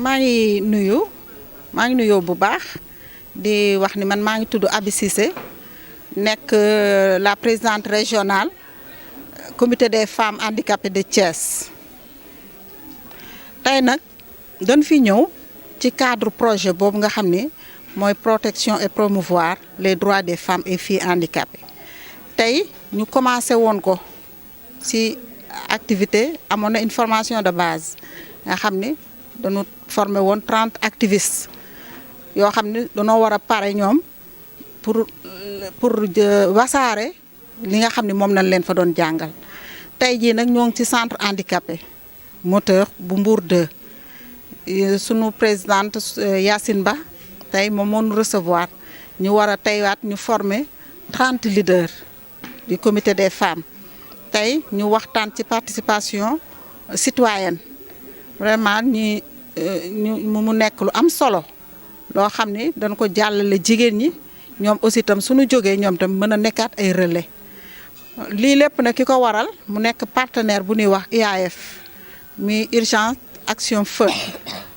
maa ngi nuyu bu baax di wax ni man maa ngi tudd Abi Cissé nekk la présidente régionale comité des femmes handicapées de Thiès tey nag dañ fi ñëw ci cadre projet boobu nga xam ni mooy protection et promouvoir les droits des femmes et filles handicapées tey ñu commencé woon ko ci activité amoon na une formation de base nga xam ni dañu formé woon 30 activistes yoo xam ni dañoo war a pare ñoom pour wasaare li nga xam ni moom nañ leen fa doon jàngal tey jii nag ñoo ngi ci centre handicapé moteur bu Mbour 2 sunu présidente Yacine Ba tey moom moo ñu recevoir ñu war a teywaat ñu former 30 leaders du comité des femmes tey ñu waxtaan ci participation citoyenne vraiment mu nekk lu am solo loo xam ni dañ ko jàllale jigéen ñi ñoom aussi tam suñu jógee ñoom tam mën a nekkaat ay relais lii lépp nag ki ko waral mu nekk partenaire bu ñuy wax UAF muy urgence action feu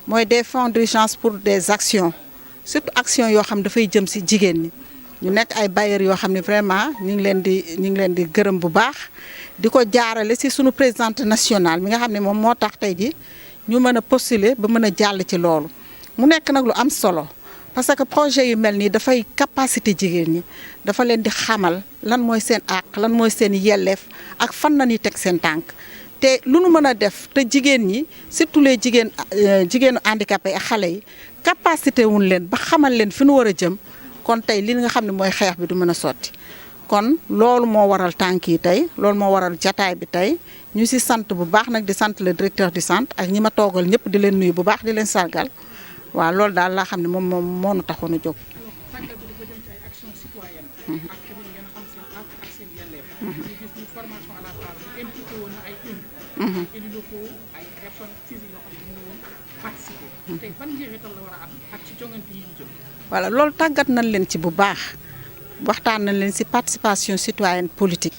mooy des fonds d'urgence pour des actions surtout actions yoo xam dafay jëm ci jigéen ñi ñu nekk ay bailleurs yoo xam ne vraiment ñu ngi leen di gërëm bu baax di ko jaarale ci sunu présidente nationale mi nga xam ne moom moo tax tey ji ñu mën a postuler ba mën a jàll ci loolu mu nekk nag lu am solo parce que projet yu mel nii dafay capacité jigéen ñi dafa leen di xamal lan mooy seen àq lan mooy seen yelleef ak fan la ñuy teg seen tànk te lu nu mën a def te jigéen ñi surtout les jigéenu handicapé ak xale yi capacité wuñ leen ba xamal leen fi nu war a jëm kon tey li nga xam ne mooy xeex bi du mën a sotti kon loolu moo waral tànk yi tey loolu moo waral jataay bi tey ñu ci sant bu baax nag di sant le directeur du centre ak ñi ma toogal ñëpp di leen nuyu bu baax di leen sargal waaw loolu daal laa xam ne moom moo nu taxoon a jóg. voilà loolu tàggat nañ leen ci bu baax waxtaan nañ leen ci participation citoyenne politique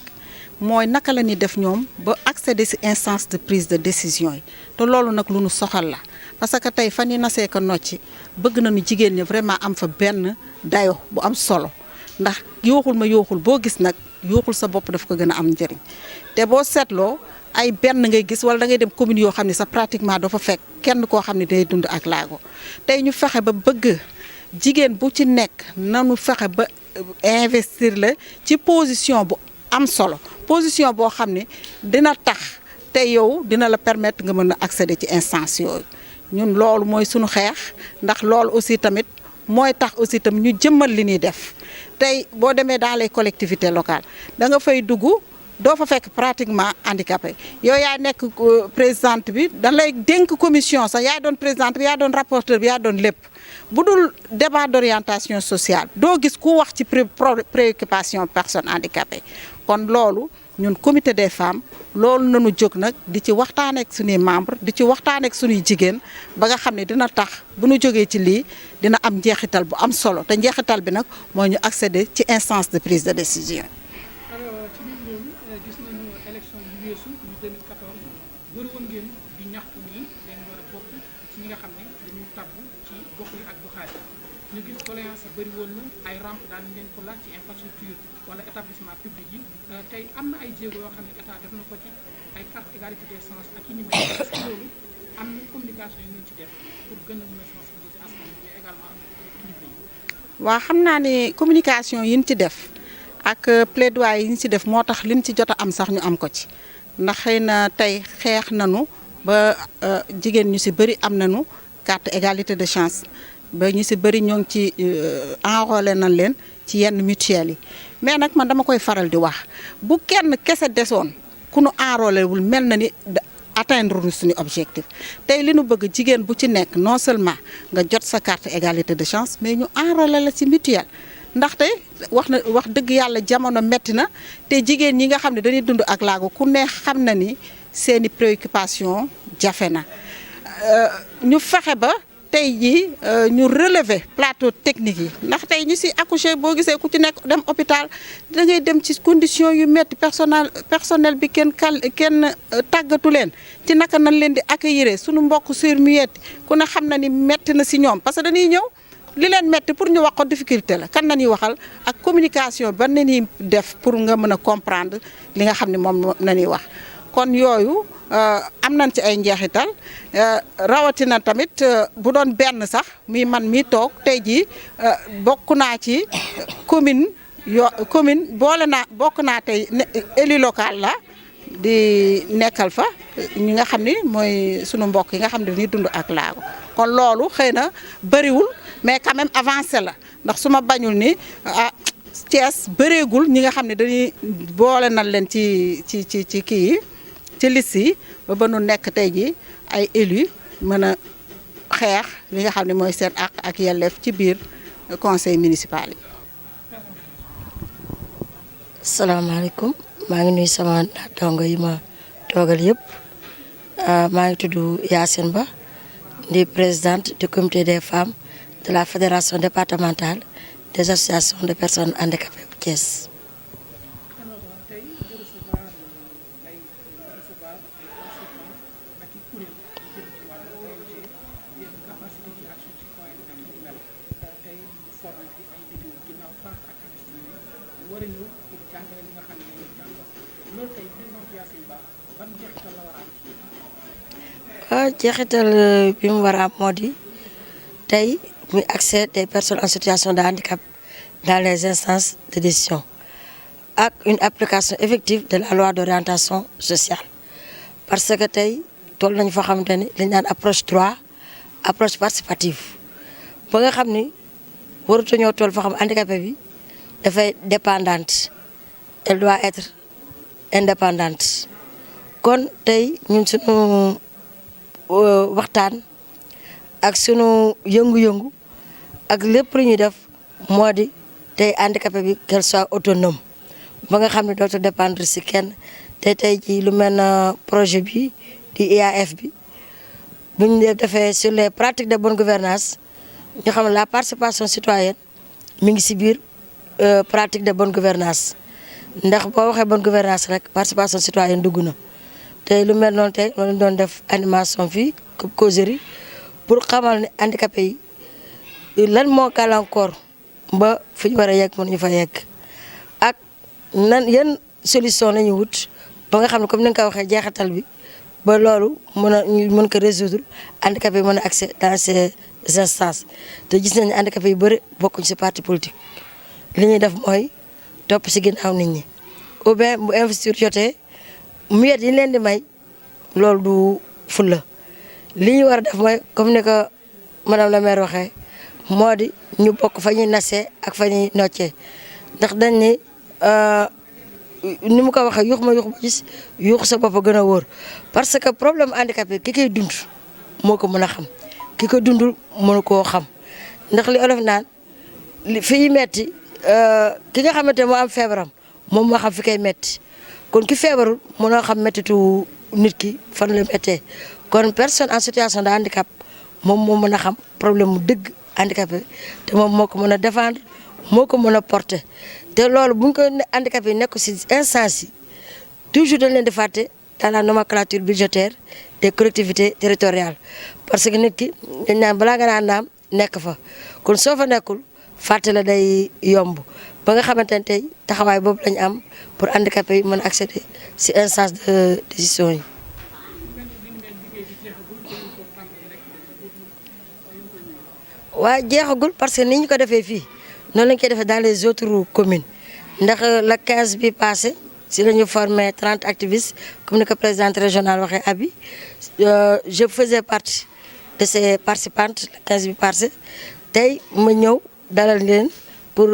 mooy naka la ñuy def ñoom ba accéder ci instance de prise de décision yi te loolu nag lu nu soxal la parce que tey fan yi nasee ko nocci bëgg nañu jigéen ñi vraiment am fa benn dayo bu am solo ndax yooxul boo gis nag yooxul sa bopp daf ko gën a am njëriñ te boo seetloo ay benn ngay gis wala da ngay dem commune yoo xam ne sax pratiquement dafa fekk kenn koo xam ne day dund ak laago tey ñu fexe ba bëgg jigéen bu ci nekk nanu fexe ba investir la ci position bu am solo position boo xam ne dina tax te yow dina la permettre nga mën a accéder ci instance yooyu ñun loolu mooy suñu xeex ndax loolu aussi tamit mooy tax aussi tamit ñu jëmmal li ñuy def tey boo demee dans les collectivités locales da nga fay dugg doo fa fekk pratiquement handicapé yow yaa nekk présidente bi da lay dénk commission sax yaay doon présidente bi yaa doon rapporteur bi yaa doon lépp bu dul débat d'orientation sociale doo gis ku wax ci préoccupation personnes handicapées kon loolu ñun comité des femmes loolu nañu jóg nag di ci waxtaan ak suñuy membres di ci waxtaan ak suñuy jigéen ba nga xam ne dina tax bu ñu jógee ci lii dina am njeexital bu am solo te njeexital bi nag mooy ñu accéder ci instance de prise de décision. alors ci biir loolu gis nañu élection yu weesu ñu 2014 bëri woon ngeen di ñaxtu nii leen war a bokk ci ñi nga xam ne dañuy tabbu ci gox yi ak goxaat yi ñu gis doléance yi bëri woon na ay rampe daan ngeen ko laaj ci infrastructure wala établissement public yi tey am na ay jéego yoo xam ne état def na ko ci ay carte égalité des chances ak yi ni mel est-ce que loolu am na communication yi ñu ci def pour gën a mën a sensibiliser askan wi mais également kilifa yi. waaw xam naa ne communication yi ñu ci def ak plaidoyer yi ñu ci def moo tax liñ ci jot a am sax ñu am ko ci ndax xëy na tey xeex nañu ba jigéen ñu ci bëri am nañu carte égalité de chance ba ñu ci bëri ñoo ngi ci enrôlé nañ leen ci yenn mutuelle yi mais nag man dama koy faral di wax bu kenn kese desoon ku nu enrôlé wul mel na ni atteindre nu suñu objectif tey li nu bëgg jigéen bu ci nekk non seulement nga jot sa carte égalité de chance mais ñu enrôlé la ci mutuelle ndaxte wax dëgg yàlla jamono metti na te jigéen ñi nga xam ne dañuy dund ak laago ku ne xam na ni seeni préoccupation jafe na ñu fexe ba tey jii ñu relever plateau technique yi ndax tey ñu si accoucher boo gisee ku ci nekk dem hôpital da ngay dem ci condition yu metti personnel bi kenn tàggatu leen ci naka nañ leen di accueillir sunu mbokk sur mu yetti ku ne xam na ni metti na si ñoom parce que dañuy ñëw li leen metti pour ñu wax ko difficulté la kan nañuy waxal ak communication ban nañuy def pour nga mën a comprendre li nga xam ne moom nañuy wax kon yooyu am nañ ci ay njeexital rawatina tamit bu doon benn sax muy man mi toog tey jii bokk naa ci commune bokk naa tey élu local la di nekkal fa ñi nga xam ni mooy sunu mbokk yi nga xam ne dañuy dund ak laago kon loolu xëy na bëriwul mais quand même avancé la ndax su ma bañul ni Thiès bëreegul ñi nga xam ne dañuy boole nañ leen ci kii yi ci liste yi ba nu nekk tey ji ay élus mën a xeex li nga xam ne mooy seen àq ak yelleef ci biir conseil municipal yi. salaamaaleykum maa ngi nuyu sama naataango yi ma toogal yëpp maa ngi tudd Yacine Ba di présidente du comité des femmes de la fédération départementale des associations de personnes handicapées bu Thiès. jeexital bi mu war a am moo di tey muy accès des personnes en situation de handicap dans les instances de décision ak une application effective de la loi d'orientation sociale parce que tey toll nañu foo xamante ni dañ naan approche 3 approche participative ba nga xam ni waruta ñoo toll foo xam handicapé bi dafay dépendante elle doit être indépendante kon tey ñun suñu waxtaan ak sunu yëngu-yëngu ak lépp lu ñuy def moo di tey handicapé bi qu'elle soit autonome ba nga xam ne dootu dépendre si kenn te tey ci lu mel na projet bi di IAF bi bu ñu defee sur les pratiques de bonne gouvernance ñu xam ne la participation citoyenne mi ngi si biir pratique de bonne gouvernance ndax boo waxee bonne gouvernance rek participation citoyenne dugg na tey lu mel noonu tey loolu doon def animation fii comme causerie pour xamal ne handicapé yi lan moo gàllankoor ba fi ñu war a yegg mënuñu fa yegg ak nan yan solution la ñuy wut ba nga xam ne comme ni nga ko waxee jeexital bi ba loolu ñu mën ko résoudre handicapé yi mën a accès dans ces instances te gis nañu handicapé yu bëri bokkuñ si parti politique li ñuy def mooy topp si ginnaaw nit ñi ou bien bu investiture jotee muet yi leen di may loolu du fulla li ñu war a def mooy comme ni ko madame la maire waxee moo di ñu bokk fa ñuy nasee ak fa ñuy noccee ndax dañ ni ni mu ko waxee yuux ma gis yuux sa bopp gën a wóor parce que problème handicapé ki koy dund moo ko mën a xam ki ko dundul mënu koo xam ndax li olof naan fi metti ki nga xamante moo am feebaram moom moo xam fi koy metti kon ki feebarul mënoo xam mettitu nit ki fan la méttee kon personne en situation de handicap moom moo mën a xam problème mu dëgg handicapé te moom moo ko mën a défendre moo ko mën a porter te loolu bu ñu ko handicapé yi nekk si instance yi toujours dañ leen di fàtte dans la nomenclature budgétaire des collectivités territoriales parce que nit ki dañ naan balaa nga naan naam nekk fa kon soo fa nekkul fàtte la day yomb ba nga xamante ne tey taxawaay boobu lañu am pour handicapé yi mën a accéder si instance de décision yi. waaw jeexagul parce que ni ñu ko defee fii noonu lañu koy defee dans les autres communes ndax la 15 bi passé si la ñu formé 30 activistes comme ni ko présidente régionale waxee Abi je faisais partie de ces participantes le 15 bi passé tey ma ñëw dalal leen pour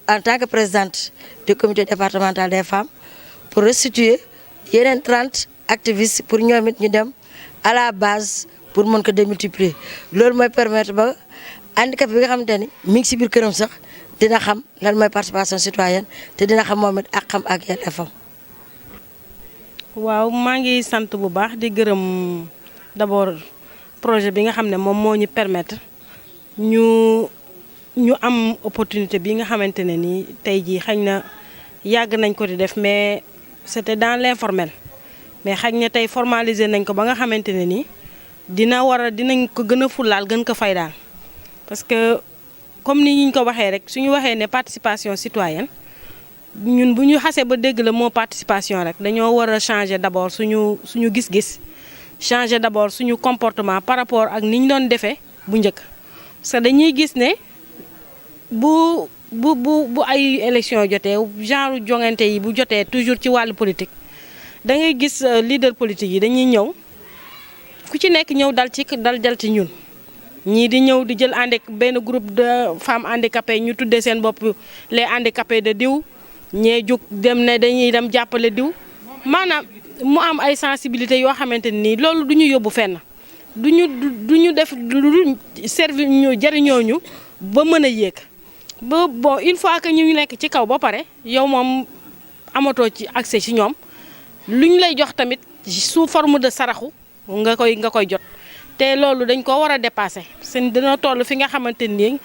en tant que présidente du comité départemental des femmes pour restituer yeneen 30 activistes pour ñoom it ñu dem à la base pour mën ko démultiplier loolu mooy permettre ba handicap bi nga xamante ni mi ngi si biir këram sax dina xam lan mooy participation citoyenne te dina xam moom it ak xam ak yelleefam. waaw maa ngi sant bu baax di gërëm d'abord projet bi nga xam ne moom moo ñu permettre ñu am opportunité bi nga xamante ne nii tey jii xañ na yàgg nañ ko di def mais c'était dans l'informel mais xañ na tey formaliser nañ ko ba nga xamante ne nii dinañ ko gën a fulaal gën ko faydaal parce que comme ni ñu ko waxee rek suñu waxee ne participation citoyenne ñun bu ñu xasee ba dégg la moo participation rek dañoo war a changer d'abord suñu gis-gis changer d'abord suñu comportement par rapport ak ni ñu doon defee bu njëkk parce que dañuy gis ne bu ay élection jotee genre jongante yi bu jotee toujours ci wàllu politique da ngay gis leader politique yi dañuy ñëw ku ci nekk ñëw dal ci ñun ñii di ñëw di jël benn groupe de femmes handicapées ñu tuddee seen bopp les handicapés de diw ñee jóg dem ne dañuy dem jàppale diw maanaam mu am ay sensibilité yoo xamante ni loolu du ñu yóbbu fenn du ñu def lu servir ñu jariñoo ñu ba mën a yéeg ba bon une fois que ñu nekk ci kaw ba pare yow moom amatoo ci accès ci ñoom lu ñu lay jox tamit sous forme de saraxu nga koy jot te loolu dañ ko war a dépasser seen dañoo toll fi nga xamante ni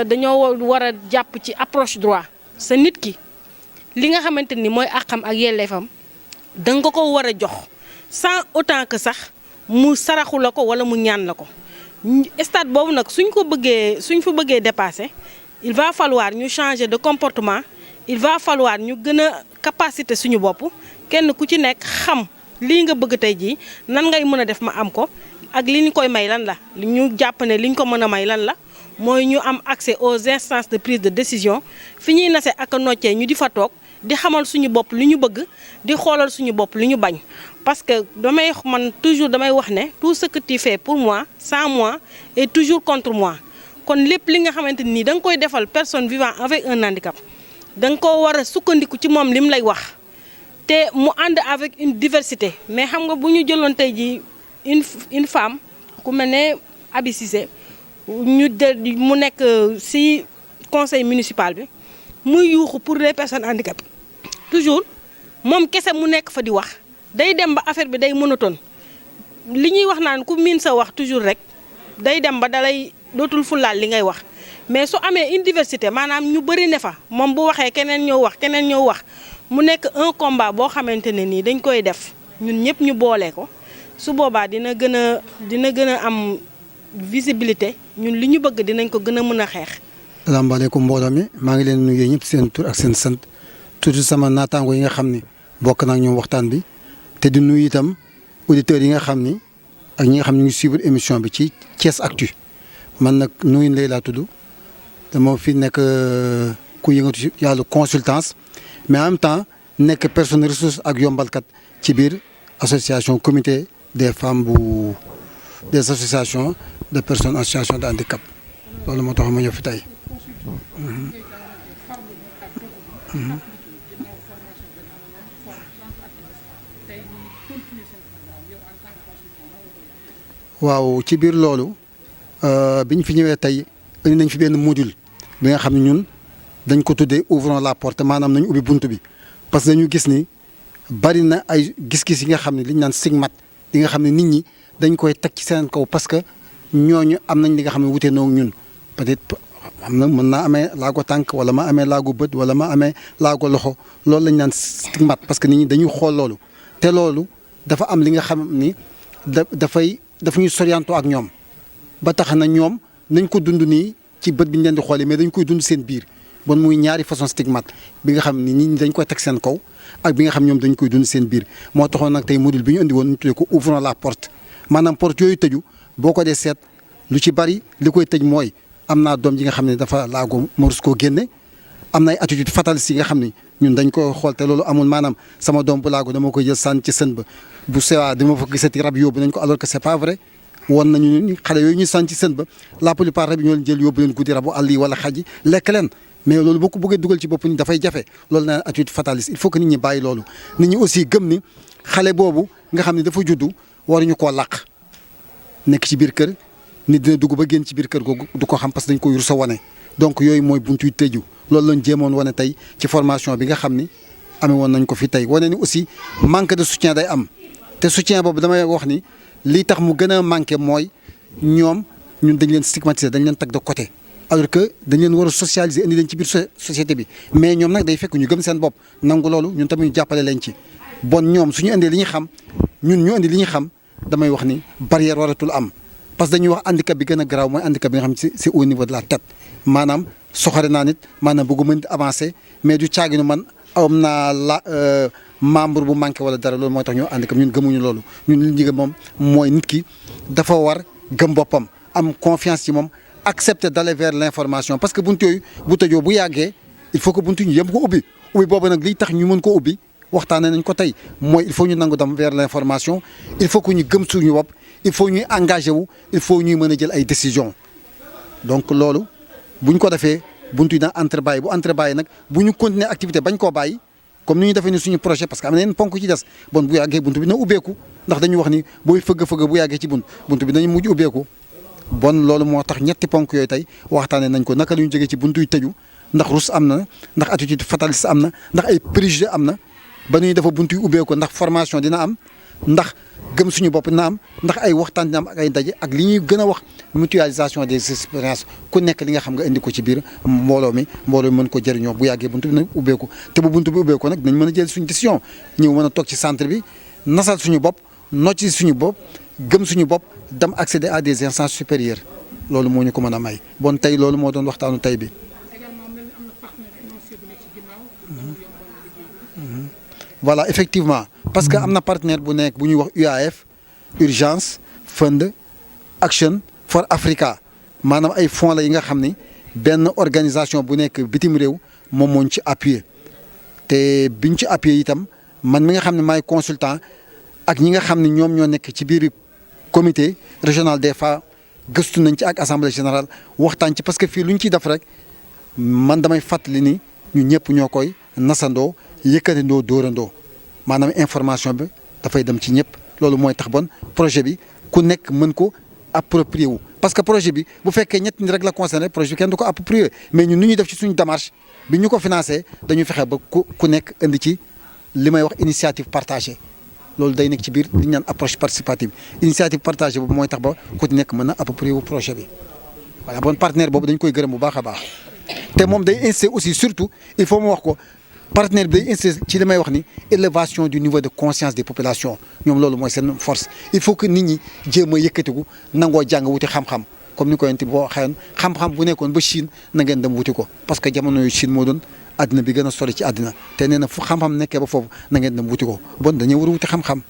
dañoo war a jàpp ci approche droit sa nit ki li nga xamante ni mooy àqam ak yelleefam danga ko war a jox sans autant que sax mu saraxu la ko wala mu ñaan la ko stade boobu nag suñ fa bëggee dépasser il va falloir ñu changer de comportement il va falloir ñu gën a capacité suñu bopp kenn ku ci nekk xam lii nga bëgg tey jii nan ngay mën a def ma am ko ak li ñu koy may lan la ñu jàpp ne li ñu ko mën a may lan la mooy ñu am accès aux instances de prise de décision fi ñuy nase ak a noccee ñu di fa toog di xamal suñu bopp li ñu bëgg di xoolal suñu bopp li ñu bañ parce que man toujours damay wax ne tout ce que tu fais pour moi sans moi est toujours contre moi kon lépp li nga xamante ni da nga koy defal personne vivant avec un handicap da nga ko war a sukkandiku ci moom li mu lay wax te mu ànd avec une diversité mais xam nga bu ñu jëloon tey jii une femme ku mel ne Abi Cissé mu nekk ci conseil municipal bi muy yuuxu pour les personnes handicapées toujours moom kese mu nekk fa di wax day dem ba affaire bi day monotone li ñuy wax naan ku miin sa wax toujours rek day dem ba dalay dootul fulaal li ngay wax mais su amee une diversité maanaam ñu bëri ne fa moom bu waxee keneen ñëw wax mu nekk un combat boo xamante ne nii dañ koy def ñun ñëpp ñu boole ko su boobaa dina gën a am visibilité ñun li ñu bëgg dinañ ko gën a mën a xeex. asalaamaaleykum mbooloo mi maa ngi leen nuyu ñëpp seen tur ak seen sant tuuti sama naataango yi nga xam ni bokk naa ñoom waxtaan bi te di nuyu itam auditeurs yi nga xam ni ak ñi nga xam ne ñu ngi suivre émission bi ci Thiès Actu man nag nuyu lay laa tudd dama fi nekk ku yëngatu ci yàlla consultance mais en même temps nekk personne ressource ak yombalkat ci biir association comité des femmes des associations de personnes en situation de handicap loolu moo tax ma ñëw fi tey. waaw ci biir loolu bi ñu fi ñëwee tey indi nañ fi benn module bi nga xam ne ñun dañ ko tuddee ouvrons la porte maanaam nañu ubbi bunt bi parce que dañu gis ni bari na ay gis-gis yi nga xam ne li ñu naan stigmate li nga xam ne nit ñi dañ koy teg ci seen kaw parce que ñooñu am nañ li nga xam ne wute noog ñun peut-être am na mën naa amee laago tànk wala ma amee laago bët wala ma amee laago loxo loolu lañ naan stigmate parce que nit ñi dañuy xool loolu te loolu dafa am li nga xam ni dafa ñuy soriantoo ak ñoom ba tax na ñoom nañ ko dund nii ci bët bi ñu leen di xoolee mais dañ koy dund seen biir bon muy ñaari façon stigmate bi nga xam ni nit ñi dañ koy teg seen kaw ak bi nga xam ñoom dañ koy dund seen biir moo taxoon nag tey module bi ñu indi woon ñu tuddee ko ouvrons la porte maanaam porte yooyu tëju boo ko dee seet lu ci bari li koy tëj mooy am naa doom ji nga xam ne dafa laago morus koo génne am na ay attitude fataliste yi nga xam ne ñun dañ koy xool te loolu amul maanaam sama doom bu laago dama koy jël sànni ci sën ba bu sewaa dama fa gisati rab yóbbu nañ ko alors que c'est pas vrai woon nañu xale yooyu ñu sànni ci sën ba la plupart rab yi ñoo leen jël yóbbu leen guddi rabu àll yi wala xaj yi lekk leen mais loolu boo ko bëggee dugal ci bopp ni dafay jafe loolu na attitude fataliste il faut que nit ñi bàyyi loolu nit ñi aussi gëm ni xale boobu nga xam ne dafa juddu waruñu koo làq nekk ci biir kër nit dina dugg ba génn ci biir kër googu du ko xam parce que dañ ko rusa wane donc yooyu mooy buntu yu tëju loolu lañ jéemoon wane tey ci formation bi nga xam ni amee woon nañ ko fi tey wane ni aussi manque de soutien day am te soutien boobu damay wax ni lii tax mu gën a manqué mooy ñoom ñun dañ leen stigmatiser dañ leen teg de côté alors que dañ leen war a socialiser indi leen ci biir société bi mais ñoom nag day fekk ñu gëm seen bopp nangu loolu ñun tamit ñu jàppale leen ci bon ñoom suñu indee li ñu xam ñun ñu indi li ñu xam damay wax ni barrière waratul am parce que dañuy wax handicap bi gën a garaaw mooy handicap bi nga xam ne c'est au niveau de la tête maanaam soxore naa nit maanaam bëggu mën avancer mais du caaginu man am naa la membre bu manqué wala dara loolu mooy tax ñu handicap ñun gëmuñu loolu ñun li ñu gëm moom mooy nit ki dafa war gëm boppam am confiance ci moom accepter d'aller vers l'information parce que buntu yooyu bu tëjoo bu yàggee il faut que buntu ñu yëm ko ubbi boobu nag liy tax ñu mën ko ubbi waxtaanee nañ ko tey mooy il faut ñu nangu dem vers l'information il faut que ñu gëm suñu bopp il faut ñuy engagé wu il faut ñuy mën a jël ay décisions donc loolu bu ñu ko defee buntu yi daan entrebàyyi bu entrebàyyi nag bu ñu continuer activité bañ koo bàyyi comme ni ñu defee ni suñu projet parce que am na yeneen ponk ci des bon bu yàggee buntu bi na ubbeeku ndax dañu wax ni booy fëgg bu yàggee ci buntu bi dañu mujj ubbeeku bon loolu moo tax ñetti ponk yooyu tey waxtaanee nañ ko naka la ñu jógee ci buntu yu tëju ndax rus am na ndax attitude fataliste am na ndax ay préjugés am na ba ñuy defa buntu yu ubbeeku ndax formation dina am ndax gëm suñu bopp dina am ndax ay waxtaan dina am ak ay ndaje ak li ñuy gën a wax mutualisation des expériences ku nekk li nga xam nga indi ko ci biir mbooloo mi mën ko jëriñoo bu yàggee buntu bi na ubbeeku te bu buntu bi ubbeeku nag dinañ mën a jël suñu décision ñëw mën a toog ci centre bi nasal suñu bopp nocc ci suñu bopp gëm suñu bopp dem accéder à des instances supérieures loolu moo ñu ko mën a may bon tey loolu moo doon waxtaanu tey bi. Voilà effectivement parce que am na partenaire bu nekk bu ñuy wax UAF Urgence Fund Action for Africa maanaam ay fonds la yi nga xam ni benn organisation bu nekk bitim réew moom moo ñu ci appuyé te biñ ci appuyé itam man mi nga xam ne maay consultant ak ñi nga xam ne ñoom ñoo nekk ci biir comité régional des femmes gëstu nañ ci ak assemblée générale waxtaan ci parce que fii lu ñu ciy def rek man damay fàttali ni ñu ñëpp ñoo koy nasandoo yëkkatindoo dóorandoo maanaam information bi dafay dem ci ñëpp loolu mooy tax bon projet bi ku nekk mën ko approprier wu. parce que projet bi bu fekkee ñett ñi rek la concerné projet bi kenn du ko approprier mais ñun nu ñuy def ci suñu démarche bi ñu ko financé dañu fexe ba ku nekk indi ci li may wax initiative partagée loolu day nekk ci biir li ñu naan approche participative initiative partagée boobu mooy tax ba ku nekk mën a approprier wu projet bi voilà bon partenaire boobu dañ koy gërëm bu baax a baax te moom day insister aussi surtout il faut mu wax ko. partenaire bi day insisté ci li may wax ni élévation du niveau de conscience des populations ñoom loolu mooy seen force il faut que nit ñi jéem a yëkkatiku nangoo jàng wuti xam-xam comme ni ko yonent boo xëyoon xam-xam bu nekkoon ba Chine na ngeen dem wuti ko parce que jamono yu Chine moo doon àddina bi gën a sori ci àddina te nee na fu xam-xam nekkee ba foofu na ngeen dem wuti ko bon dañoo war a wuti xam-xam.